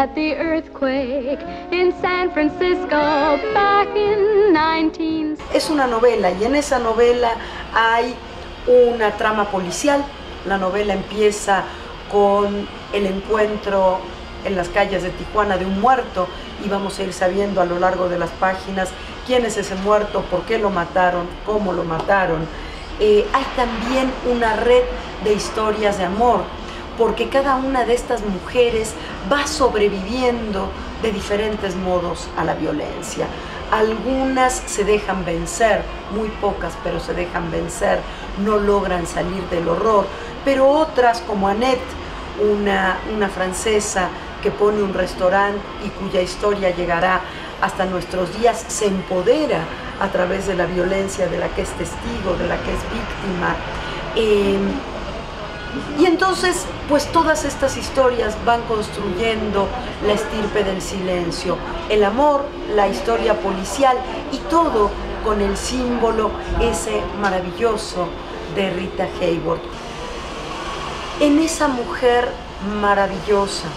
at the earthquake in San Francisco back in 19... Es una novela y en esa novela hay una trama policial. La novela empieza con el encuentro en las calles de Tijuana de un muerto y vamos a ir sabiendo a lo largo de las páginas quién es ese muerto, por qué lo mataron, cómo lo mataron. Hay también una red de historias de amor, porque cada una de estas mujeres va sobreviviendo de diferentes modos a la violencia. Algunas se dejan vencer, muy pocas, pero se dejan vencer, no logran salir del horror, pero otras, como Annette, una francesa que pone un restaurante y cuya historia llegará hasta nuestros días, se empodera a través de la violencia de la que es testigo, de la que es víctima. Y entonces, pues todas estas historias van construyendo la estirpe del silencio, el amor, la historia policial y todo con el símbolo ese maravilloso de Rita Hayworth. En esa mujer maravillosa,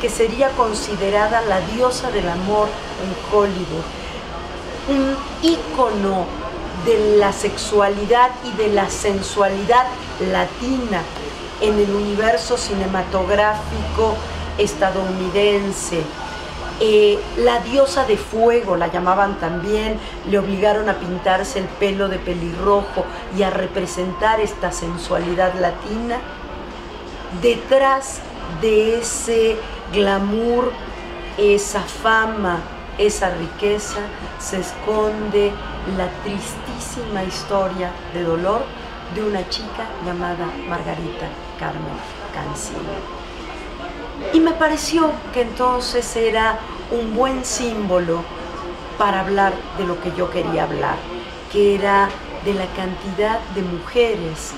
que sería considerada la diosa del amor en Hollywood, un ícono de la sexualidad y de la sensualidad latina en el universo cinematográfico estadounidense. La diosa de fuego la llamaban también, le obligaron a pintarse el pelo de pelirrojo y a representar esta sensualidad latina. Detrás de ese glamour, esa fama, esa riqueza, se esconde la tristísima historia de dolor de una chica llamada Margarita Carmen Cancino. Y me pareció que entonces era un buen símbolo para hablar de lo que yo quería hablar, que era de la cantidad de mujeres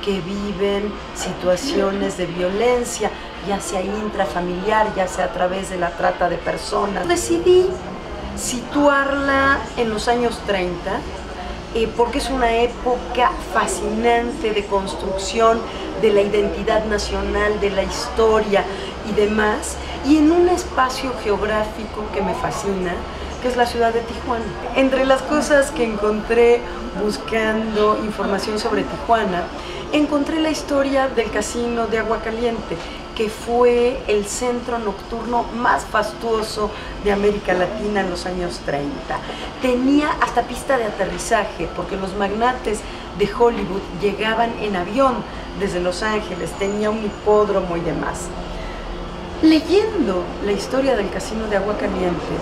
que viven situaciones de violencia, ya sea intrafamiliar, ya sea a través de la trata de personas. Decidí situarla en los años 30, porque es una época fascinante de construcción de la identidad nacional, de la historia y demás, y en un espacio geográfico que me fascina, que es la ciudad de Tijuana. Entre las cosas que encontré buscando información sobre Tijuana, encontré la historia del Casino de Agua Caliente, que fue el centro nocturno más fastuoso de América Latina en los años 30. Tenía hasta pista de aterrizaje, porque los magnates de Hollywood llegaban en avión desde Los Ángeles, tenía un hipódromo y demás. Leyendo la historia del Casino de Agua Caliente,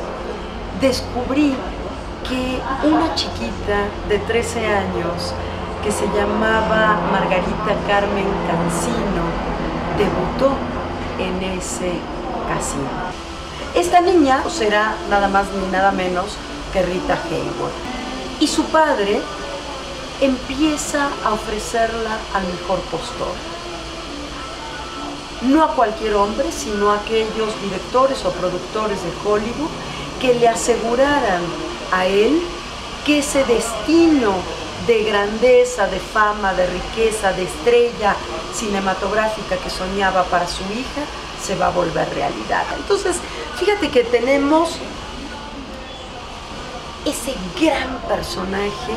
descubrí que una chiquita de 13 años que se llamaba Margarita Carmen Cancino debutó en ese casino. Esta niña será nada más ni nada menos que Rita Hayworth. Y su padre empieza a ofrecerla al mejor postor. No a cualquier hombre, sino a aquellos directores o productores de Hollywood que le aseguraran a él que ese destino de grandeza, de fama, de riqueza, de estrella cinematográfica que soñaba para su hija, se va a volver realidad. Entonces, fíjate que tenemos ese gran personaje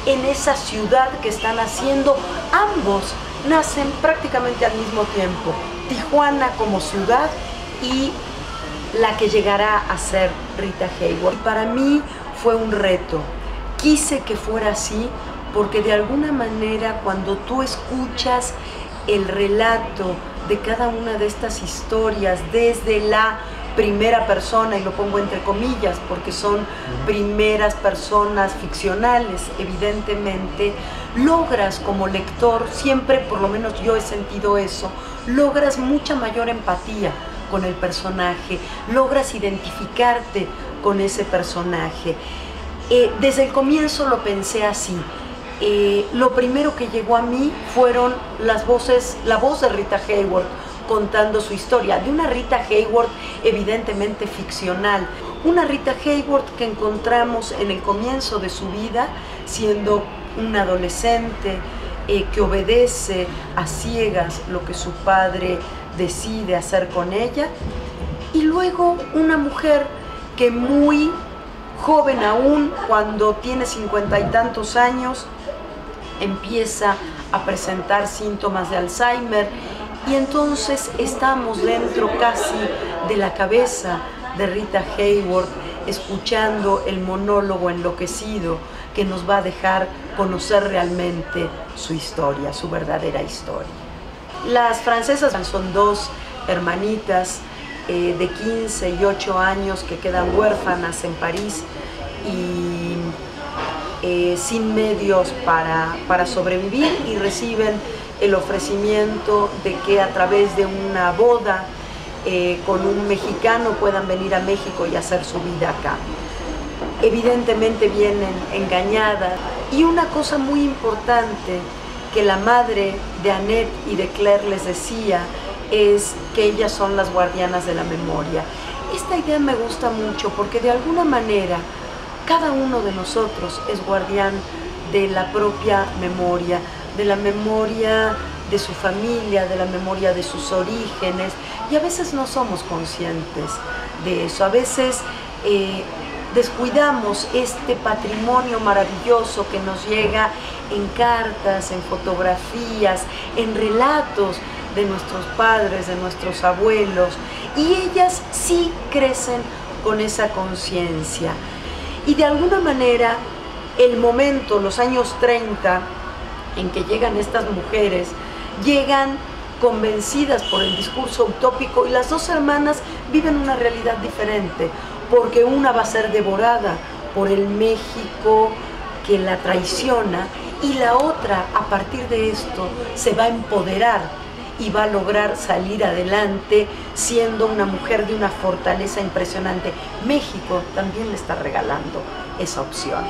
en esa ciudad que están haciendo. Ambos nacen prácticamente al mismo tiempo. Tijuana como ciudad y la que llegará a ser Rita Hayworth. Para mí fue un reto. Quise que fuera así porque de alguna manera cuando tú escuchas el relato de cada una de estas historias desde la primera persona, y lo pongo entre comillas porque son primeras personas ficcionales, evidentemente, logras como lector, siempre, por lo menos yo he sentido eso, logras mucha mayor empatía con el personaje, logras identificarte con ese personaje. Desde el comienzo lo pensé así. Lo primero que llegó a mí fueron la voz de Rita Hayworth contando su historia, de una Rita Hayworth evidentemente ficcional, una Rita Hayworth que encontramos en el comienzo de su vida siendo una adolescente que obedece a ciegas lo que su padre decide hacer con ella, Y luego una mujer que muy joven aún, cuando tiene 50 y tantos años, empieza a presentar síntomas de Alzheimer, y entonces estamos dentro casi de la cabeza de Rita Hayworth, escuchando el monólogo enloquecido que nos va a dejar conocer realmente su historia, su verdadera historia. Las francesas son dos hermanitas de 15 y 8 años que quedan huérfanas en París y sin medios para sobrevivir, y reciben el ofrecimiento de que a través de una boda con un mexicano puedan venir a México y hacer su vida acá. Evidentemente vienen engañadas, y una cosa muy importante que la madre de Annette y de Claire les decía es que ellas son las guardianas de la memoria. Esta idea me gusta mucho porque de alguna manera cada uno de nosotros es guardián de la propia memoria, de la memoria de su familia, de la memoria de sus orígenes, y a veces no somos conscientes de eso. A veces descuidamos este patrimonio maravilloso que nos llega en cartas, en fotografías, en relatos de nuestros padres, de nuestros abuelos, y ellas sí crecen con esa conciencia. Y de alguna manera el momento, los años 30, en que llegan estas mujeres, llegan convencidas por el discurso utópico, y las dos hermanas viven una realidad diferente, porque una va a ser devorada por el México que la traiciona, y la otra, a partir de esto, se va a empoderar y va a lograr salir adelante siendo una mujer de una fortaleza impresionante. México también le está regalando esa opción.